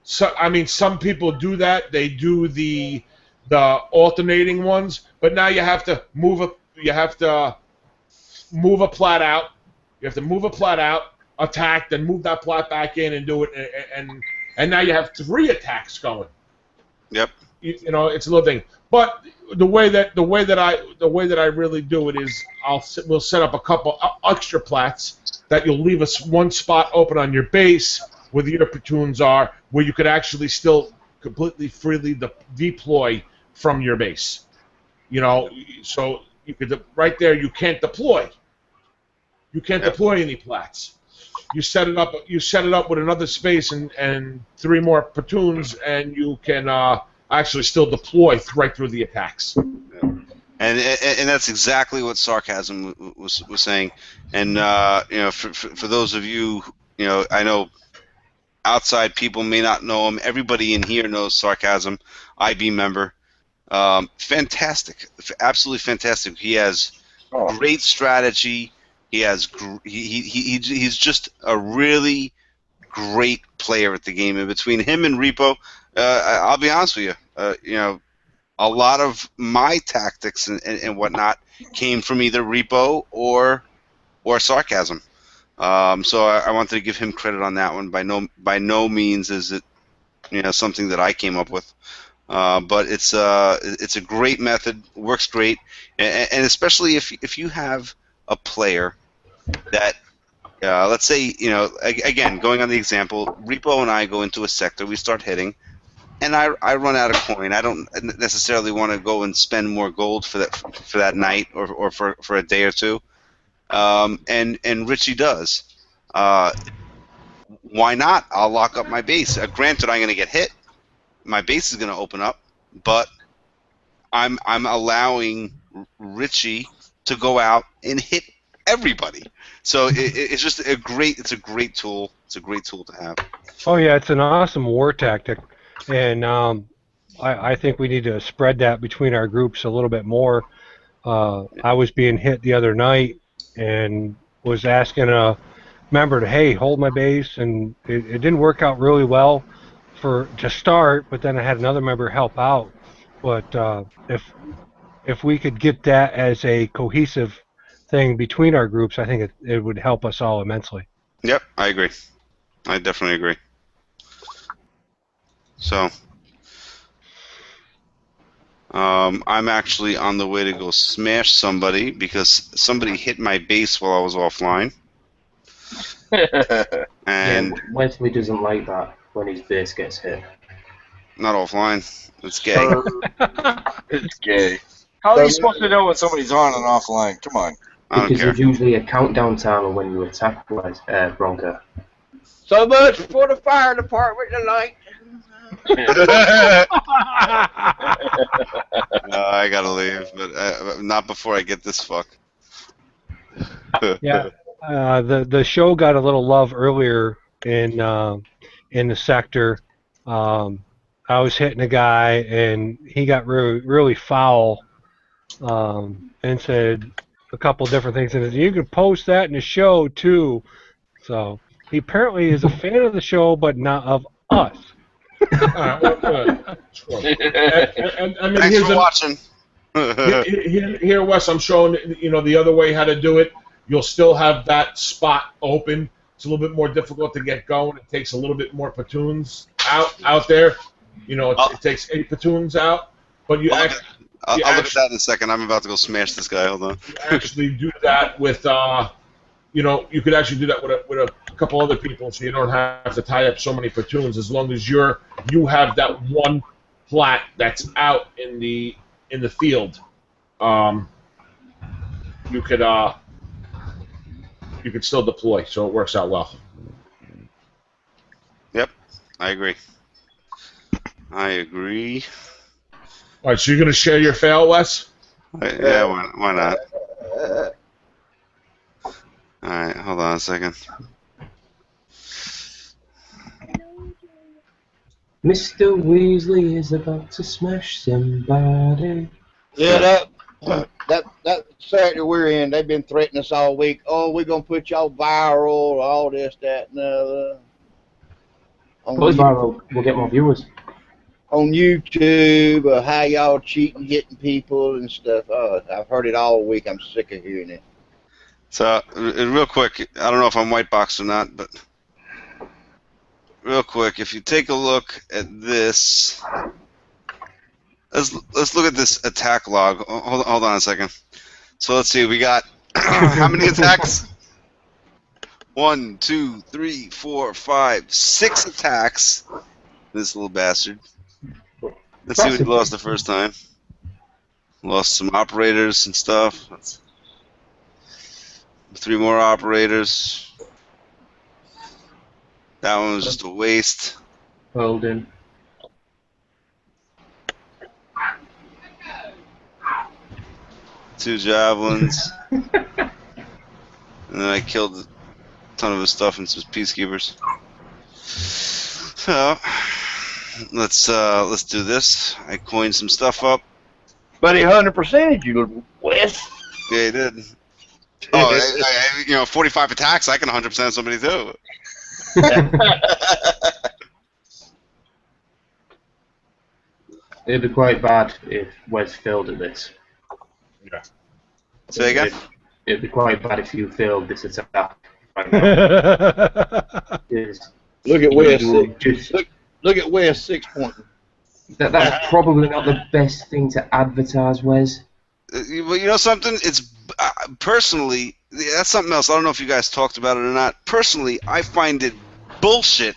So I mean, some people do that. They do the alternating ones, but now you have to move a plat out. You have to move a plat out, attack, then move that plat back in and do it, and now you have three attacks going. Yep. You know, it's a little thing. But the way that I really do it is we'll set up a couple extra plats that you'll leave us one spot open on your base where your platoons are, where you could actually still completely freely deploy from your base. You know, so you could right there. You can't deploy. You can't deploy any plats. You set it up. You set it up with another space and three more platoons, and you can actually still deploy right through the attacks. And that's exactly what Sarcasm was saying. And you know, for those of you, you know, I know outside people may not know him. Everybody in here knows Sarcasm, IB member. Fantastic, absolutely fantastic. He has great strategy. He has he's just a really great player at the game. And between him and Repo, I'll be honest with you, you know, a lot of my tactics and whatnot came from either Repo or Sarcasm. So I wanted to give him credit on that one. By no means is it, you know, something that I came up with, but it's a great method, works great, and especially if you have a player that, let's say, you know, again, going on the example, Repo and I go into a sector, we start hitting, and I run out of coin. I don't necessarily want to go and spend more gold for that night or for a day or two. And Richie does. Why not? I'll lock up my base. Granted, I'm going to get hit. My base is going to open up, but I'm allowing Richie to go out and hit everybody. So it's just a great tool. It's a great tool to have. Oh yeah, it's an awesome war tactic, and I think we need to spread that between our groups a little bit more. I was being hit the other night and was asking a member to, hey, hold my base, and it didn't work out really well to start, but then I had another member help out. But if we could get that as a cohesive thing between our groups, I think it would help us all immensely. Yep, I agree. I definitely agree. So I'm actually on the way to go smash somebody because somebody hit my base while I was offline. And yeah, Wesley doesn't like that when his base gets hit. Not offline. It's gay. It's gay. How are you supposed to know when somebody's on and offline? Come on. I don't Because care. there's usually a countdown timer when you attack Bronco. So much for the fire department tonight. I gotta leave, but not before I get this fuck. Yeah, the show got a little love earlier in the sector. I was hitting a guy and he got really foul, and said a couple different things. And you can post that in the show too. So he apparently is a fan of the show, but not of us. Sure. And I mean, Thanks here's for watching. Here, Wes, I'm showing the other way how to do it. You'll still have that spot open. It's a little bit more difficult to get going. It takes a little bit more platoons out there. It takes 8 platoons out, but you I'll actually. I'll look at that in a second. I'm about to go smash this guy. Hold on. You actually do that with, you could actually do that with a couple other people, so you don't have to tie up so many platoons. As long as you have that one plat that's out in the field, you could still deploy, so it works out well. Yep, I agree. I agree. All right, so you're gonna share your fail, Wes? Yeah, why not? All right, hold on a second. Mr. Weasley is about to smash somebody. Yeah, that sector we're in, they've been threatening us all week. Oh, we're gonna put y'all viral, all this, that, and the other. Put us viral, we'll get more viewers. On YouTube, how y'all cheating, getting people and stuff. Oh, I've heard it all week. I'm sick of hearing it. So, real quick, I don't know if I'm white boxed or not, but real quick, if you take a look at this, let's look at this attack log. Hold on a second. So let's see, we got how many attacks? 1, 2, 3, 4, 5, 6 attacks. This little bastard. Let's see what he lost the first time. Lost some operators and stuff. 3 more operators. That one was just a waste. Holden. Two javelins. And then I killed a ton of his stuff and some peacekeepers. So let's do this. I coined some stuff up. But he 100%ed you, Wes. Yeah, he did. Oh, 45 attacks. I can 100% somebody too. It'd be quite bad if Wes failed at this. Yeah. Say again. It'd be quite bad if you failed this attack. Right now. Look at Wes. Just, Look at Wes 6 pointing. that's probably not the best thing to advertise, Wes. Well, you know something? It's personally, that's something else. I don't know if you guys talked about it or not. Personally, I find it bullshit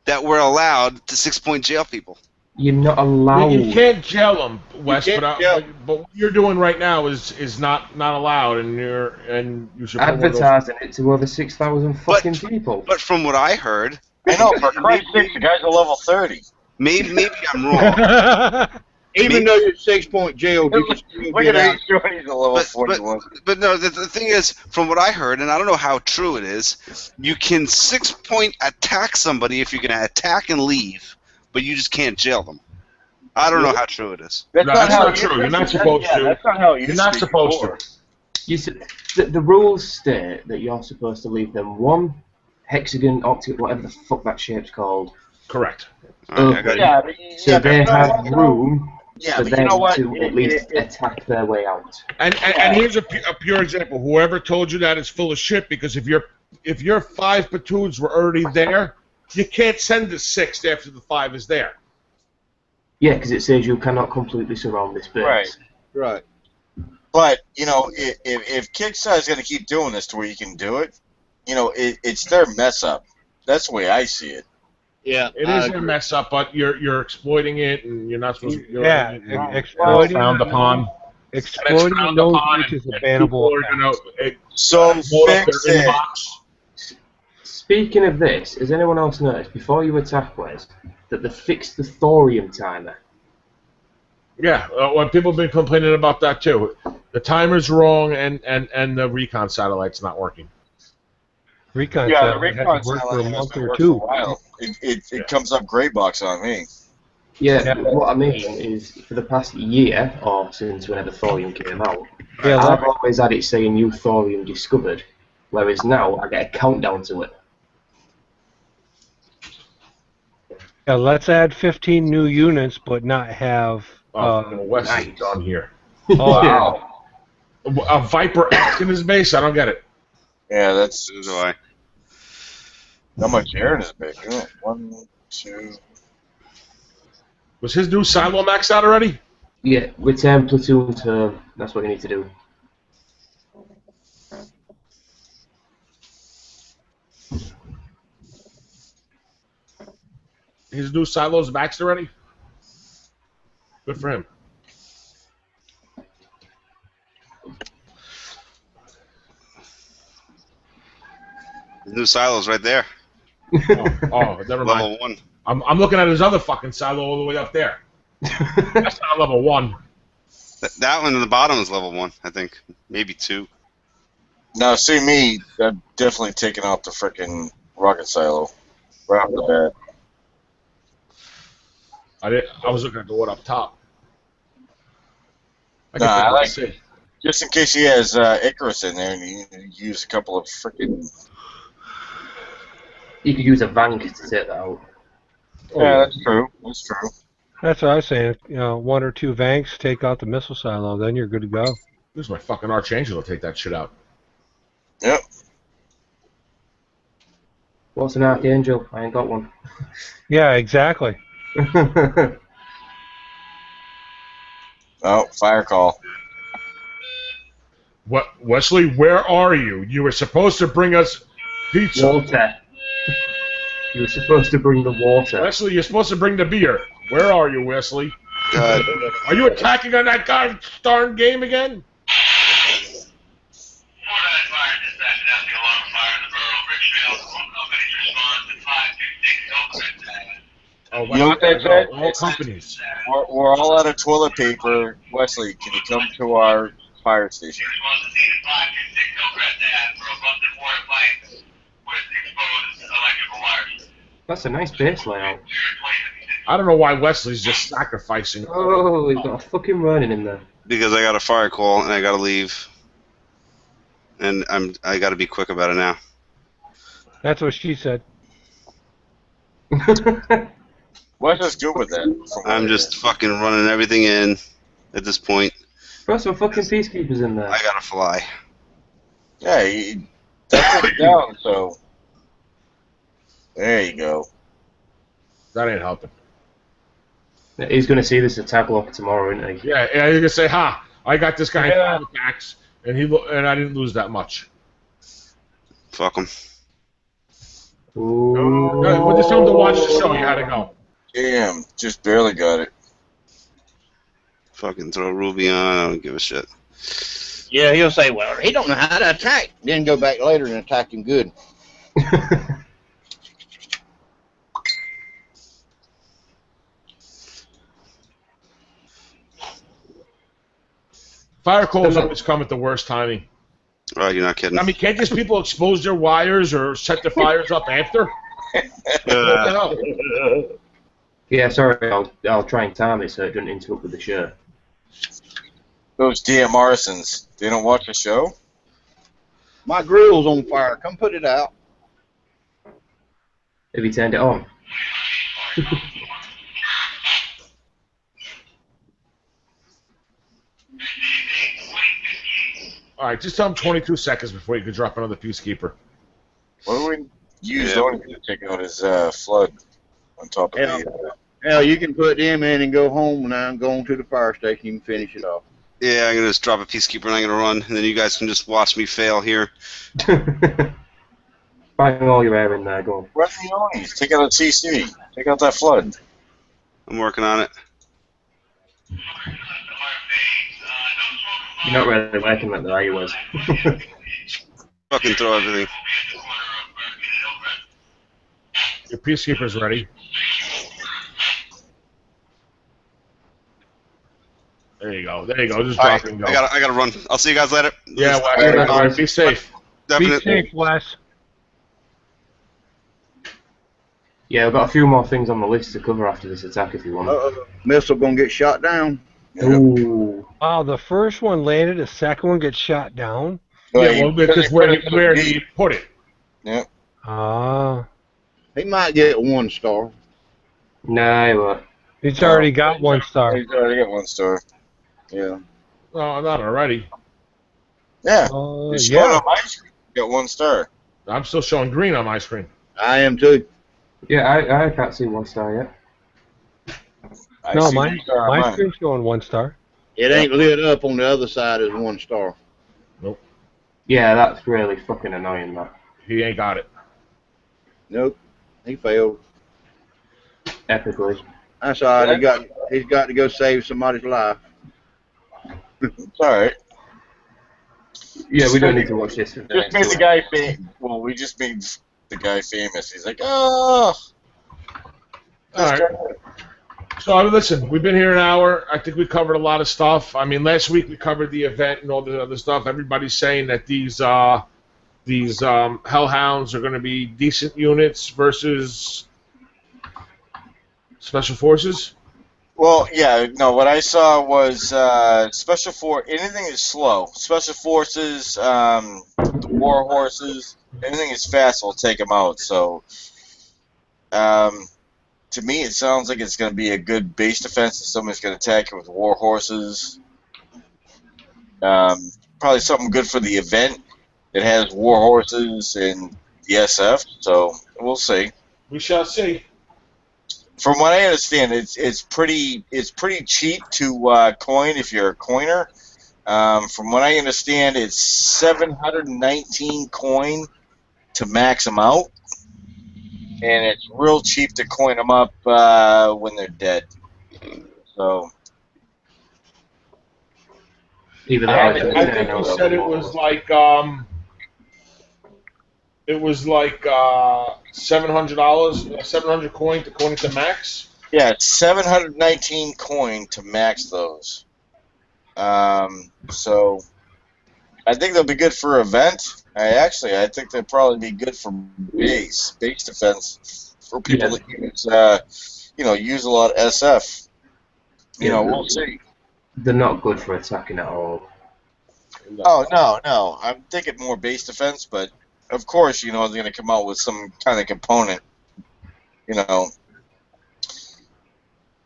that we're allowed to 6-point jail people. You're not allowed. You can't jail them, Wes. You But, can't but what you're doing right now is not allowed, and you should put one of those- advertising it to over 6,000 fucking people. But from what I heard, I know, for Christ's sake, the guy's a level 30. maybe I'm wrong. Even though you're 6-point jailed, you can still Look get at out. him showing he's a level 41. But no, the thing is, from what I heard, and I don't know how true it is, you can 6-point attack somebody if you're going to attack and leave, but you just can't jail them. I don't know how true it is. No, that's not true. You're not supposed to. That's not how it You're used not to be supposed before. to. The rules state that you're supposed to leave them one hexagon, octagon, whatever the fuck that shape's called. Correct. All right, I got you. Yeah, but, So yeah, they but have room yeah, for but them you know what? to at least attack their way out. And here's a pure example. Whoever told you that is full of shit, because if your 5 platoons were already there, you can't send the 6th after the 5 is there. Yeah, because it says you cannot completely surround this base. Right. Right. But, if Kickstarter is going to keep doing this to where you can do it, it's their mess up. That's the way I see it. Yeah. It is a mess up, but you're exploiting it, and you're not supposed to. Yeah, exploiting frowned upon. Exploiting frowned those upon, which is a and bannable. people are gonna So load up fix their it. inbox. Speaking of this, has anyone else noticed, before you attack Wes, that they fixed the thorium timer? Yeah, well, people have been complaining about that too. The timer's wrong, and the recon satellite's not working. Recon Yeah, the satellite recon hasn't worked for a satellite month hasn't or worked two. for a while. It comes up gray box on me. Yeah, what I mean is, for the past year, or since whenever thorium came out, Yeah, I've always had it saying new thorium discovered, whereas now I get a countdown to it. yeah, let's add 15 new units, but not have. West nice. is on here. Oh, Wow. A Viper X in his base? I don't get it. Yeah, that's So do I. how much air in his big. 1, 2. Was his new silo maxed out already? Yeah, return platoon term, that's what you need to do. His new silo's maxed already? Good for him. The new silo's right there. Oh, never mind. Level 1. I'm looking at his other fucking silo all the way up there. That's not level 1. That one in the bottom is level 1, I think. Maybe 2. Now, see me, I'm definitely taking out the frickin' rocket silo right off the bat. I was looking at the one up top. Nah, I like see. just in case he has Icarus in there and you use a couple of frickin'. You could use a Vank to take that out. Yeah, that's true. That's true. That's what I was saying. You know, 1 or 2 Vanks, take out the missile silo, then you're good to go. This is my fucking Archangel to take that shit out. Yep. What's an Archangel? I ain't got one. Yeah, exactly. Oh, fire call. What, Wesley? Where are you? You were supposed to bring us pizza. Water. You were supposed to bring the water. Wesley, you're supposed to bring the beer. Where are you, Wesley? God. Are you attacking on that gosh darn game again? Oh, You know what that said? all companies. We're all out of toilet paper. Wesley, can you come to our fire station? That's a nice base layout. I don't know why Wesley's just sacrificing. Oh, we've got a fucking running in there. Because I got a fire call and I gotta leave. And I gotta be quick about it now. That's what she said. Wesley's good with that. I'm just fucking running everything in at this point. Got some fucking peacekeepers in there. I gotta fly. Yeah, that's it down, so. There you go. That ain't helping. He's going to see this attack lock tomorrow, isn't he? Yeah, you're gonna say, "Ha! I got this guy in 5 attacks, and I didn't lose that much." Fuck him. Ooh. Well, just tell him to watch the show. You had to go. Damn, just barely got it. Fucking throw Ruby on. I don't give a shit. Yeah, he'll say, well, he don't know how to attack. Then go back later and attack him good. Fire calls always come at the worst timing. Oh, you're not kidding. I mean, can't these people expose their wires or set the fires up after? What the hell? Yeah, sorry, I'll try and time it so it doesn't interrupt with the show. Those DM Morrisons, they don't watch the show? My grill's on fire. Come put it out. Have you turned it on? All right, just tell him 22 seconds before you can drop another peacekeeper. What do we use on to take out his flood on top of the... Hell, you can put them in and go home now and go on to the fire station. You can finish it off. Yeah, I'm gonna just drop a peacekeeper and I'm gonna run, and then you guys can just watch me fail here. Bang all your air in there, go on. Run the Onis, take out a TC, take out that flood. I'm working on it. You're not really working like the way you was. Fucking throw everything. Your peacekeeper's ready. There you go. There you go. Just drop and go. I gotta run. I'll see you guys later. Yeah, well, all right, be safe. Definitely. Be safe, Wes. Yeah, I've got a few more things on the list to cover after this attack if you want. Missile gonna get shot down. Ooh. Wow, the first one landed, the second one gets shot down. Yeah, well, because where he put it. Yeah. Ah. He might get 1 star. No, he won't. He's already got 1 star. He's already got 1 star. Yeah. No, not already. Yeah. You're showing Yeah. on my screen. Got 1 star. I'm still showing green on my screen. I am too. Yeah, I can't see 1 star yet. I No, see my 1 star on mine. screen's showing 1 star. It ain't lit up on the other side as 1 star. Yeah, that's really fucking annoying, that. He ain't got it. Nope. He failed. Epically. That's all right. He's got to go save somebody's life. It's alright. Yeah, we don't need to watch this. For the Just next made the one. guy famous. Well, we just made the guy famous. He's like, oh. All right. So listen, we've been here an hour. I think we covered a lot of stuff. I mean, last week we covered the event and all the other stuff. Everybody's saying that these Hellhounds are going to be decent units versus Special Forces. Well, yeah, no. What I saw was anything is slow. Special Forces, the War Horses, anything is fast will take them out. So, to me, it sounds like it's going to be a good base defense if somebody's going to attack it with War Horses. Probably something good for the event. It has War Horses and the SF, so we'll see. We shall see. From what I understand, it's pretty cheap to coin if you're a coiner. From what I understand, it's 719 coin to max them out, and it's real cheap to coin them up when they're dead. So Even I though think you said it was like $700, 700 coin to coin it to max. yeah, it's 719 coin to max those. So I think they'll be good for event. I think they'll probably be good for base defense for people that use a lot of SF. We'll see. they're not good for attacking at all. Oh no! I'm thinking more base defense, but of course, they're going to come out with some kind of component,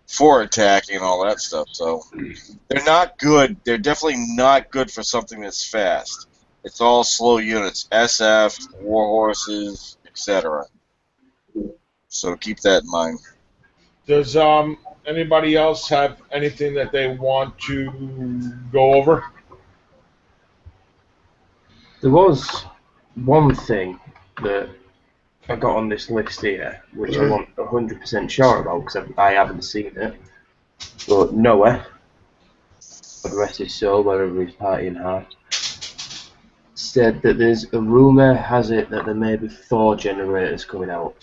for attacking and all that stuff. So they're not good. They're definitely not good for something that's fast. It's all slow units, SF, War Horses, etc. So keep that in mind. Does anybody else have anything that they want to go over? There was one thing that I got on this list here, which I want 100% sure about because I haven't seen it. But Noah, God rest his soul, wherever he's partying hard, said that there's a rumour has it that there may be 4 generators coming out.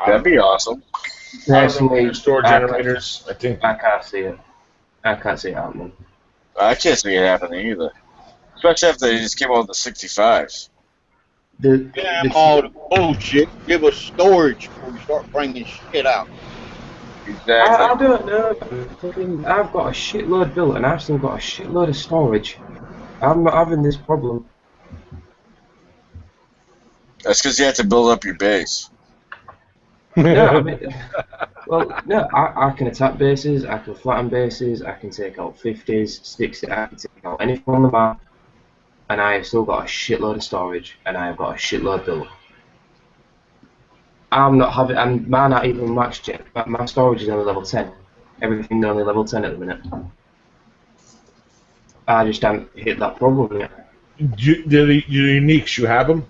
That'd be awesome. Personally, Store generators. I think I can't see it. I can't see it happening. I can't see it happening either. Especially after they just came out with the 65s. Damn all the bullshit. Give us storage before we start bringing shit out. Exactly. I don't know. Fucking, I've got a shitload built and I've still got a shitload of storage. I'm not having this problem. That's because you have to build up your base. No, I mean, I can attack bases, I can flatten bases, I can take out 50s, 60s, I can take out anything on the map, and I have still got a shitload of storage, and I have got a shitload built. I'm not having, and mine not even matched yet, but my storage is only level 10. Everything's only level 10 at the minute. I just haven't hit that problem yet. the uniques, you have them?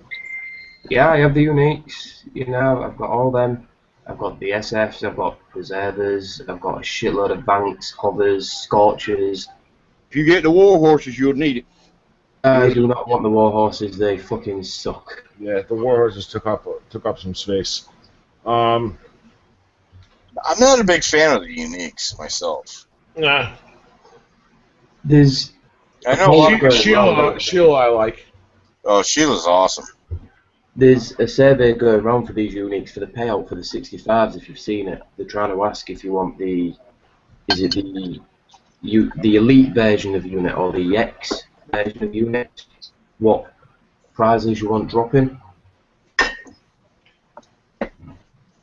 Yeah, I have the uniques, I've got all them. I've got the SFs, I've got preservers, I've got a shitload of banks, hovers, scorchers. If you get the war horses, you'll need it. I do not want the war horses, they fucking suck. Yeah, the war horses took up some space. I'm not a big fan of the uniques myself. Nah. There's I know a lot of Sheila I like. Oh, Sheila's awesome. There's a survey going around for these uniques for the payout for the 65s. If you've seen it, they're trying to ask if you want the elite version of the unit or the X version of the unit. What prizes you want dropping?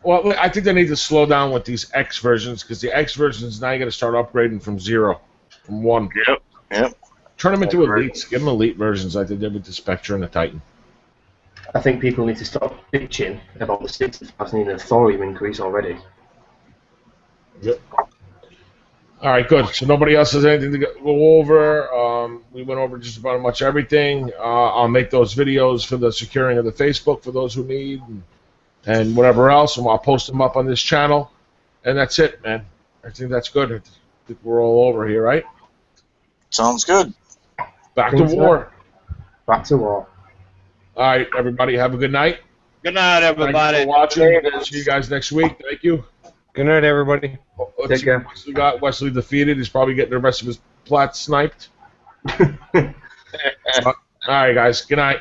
Well, I think they need to slow down with these X versions because the X versions now you got to start upgrading from 1. Yep. Turn them into elites. Give them elite versions like they did with the Spectre and the Titan. I think people need to stop bitching about the 65s needing a thorium increase already. Yep. All right, good. So nobody else has anything to go over. We went over just about much everything. I'll make those videos for the securing of the Facebook for those who need and whatever else, and I'll post them up on this channel. And that's it, man. I think that's good. I think we're all over here, right? Sounds good. Back to war. Back to war. All right, everybody, have a good night. Good night, Thanks everybody. for watching. See you guys next week. Thank you. Good night, everybody. Let's Take see care. what Wesley got. Wesley defeated. He's probably getting the rest of his plats sniped. All right, guys. Good night.